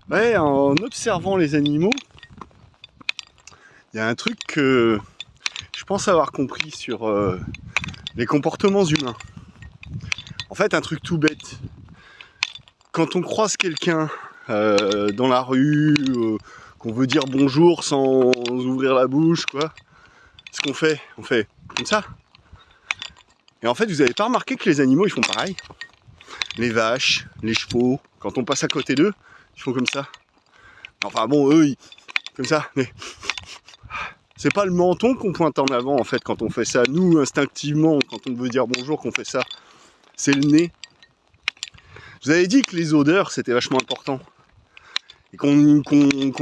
Ouais, en observant les animaux, il y a un truc que je pense avoir compris sur les comportements humains. En fait, un truc tout bête. Quand on croise quelqu'un dans la rue, qu'on veut dire bonjour sans ouvrir la bouche, quoi, ce qu'on fait, on fait comme ça. Et en fait, vous avez pas remarqué que les animaux, ils font pareil? Les vaches, les chevaux, quand on passe à côté d'eux, ils font comme ça. Enfin bon, eux, comme ça, mais c'est pas le menton qu'on pointe en avant en fait quand on fait ça. Nous, instinctivement, quand on veut dire bonjour, qu'on fait ça, c'est le nez. Je vous avais dit que les odeurs, c'était vachement important. Et qu'on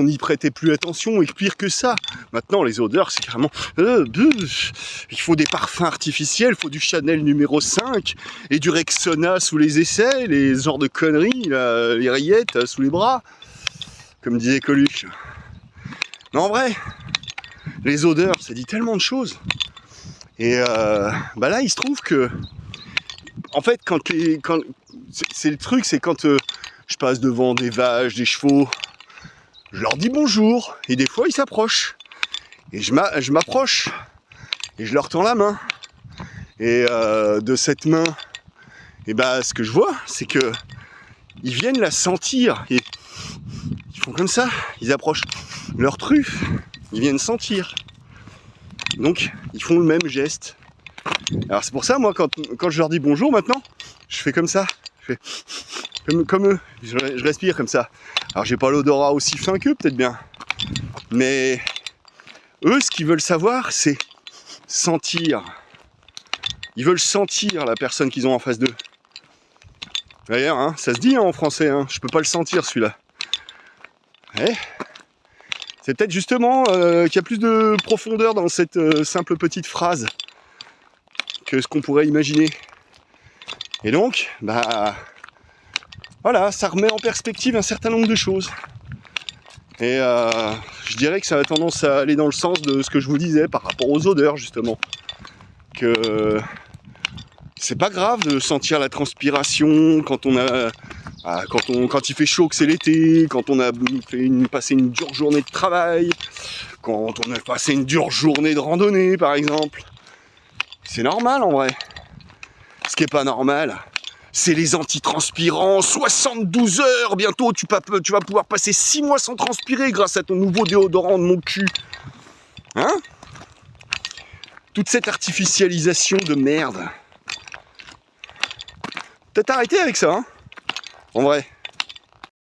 n'y prêtait plus attention, et pire que ça. Maintenant, les odeurs, c'est carrément... il faut des parfums artificiels, il faut du Chanel numéro 5, et du Rexona sous les aisselles, et ce genre de conneries, là, les rillettes sous les bras, comme disait Coluche. Mais en vrai, les odeurs, ça dit tellement de choses. Et bah là, il se trouve que... En fait, c'est le truc, c'est quand je passe devant des vaches, des chevaux, je leur dis bonjour, et des fois ils s'approchent. Et je m'approche, et je leur tends la main. Et de cette main, et bah, ce que je vois, c'est que ils viennent la sentir. Et ils font comme ça, ils approchent leur truffe, ils viennent sentir. Donc, ils font le même geste. Alors c'est pour ça, moi, quand je leur dis bonjour maintenant, je fais comme ça. Je fais comme eux, je respire comme ça. Alors j'ai pas l'odorat aussi fin qu'eux, peut-être bien. Mais eux, ce qu'ils veulent savoir, c'est sentir. Ils veulent sentir la personne qu'ils ont en face d'eux. D'ailleurs, hein, ça se dit hein, en français, hein, je peux pas le sentir celui-là. Ouais. C'est peut-être justement qu'il y a plus de profondeur dans cette simple petite phrase que ce qu'on pourrait imaginer. Et donc, bah voilà, ça remet en perspective un certain nombre de choses. Et je dirais que ça a tendance à aller dans le sens de ce que je vous disais par rapport aux odeurs, justement. Que c'est pas grave de sentir la transpiration quand quand il fait chaud, que c'est l'été, quand on a passé une dure journée de travail, quand on a passé une dure journée de randonnée, par exemple. C'est normal, en vrai. Ce qui est pas normal, c'est les antitranspirants, 72 heures, bientôt tu vas pouvoir passer 6 mois sans transpirer grâce à ton nouveau déodorant de mon cul. Hein? Toute cette artificialisation de merde. Peut-être arrêter avec ça, hein? En vrai.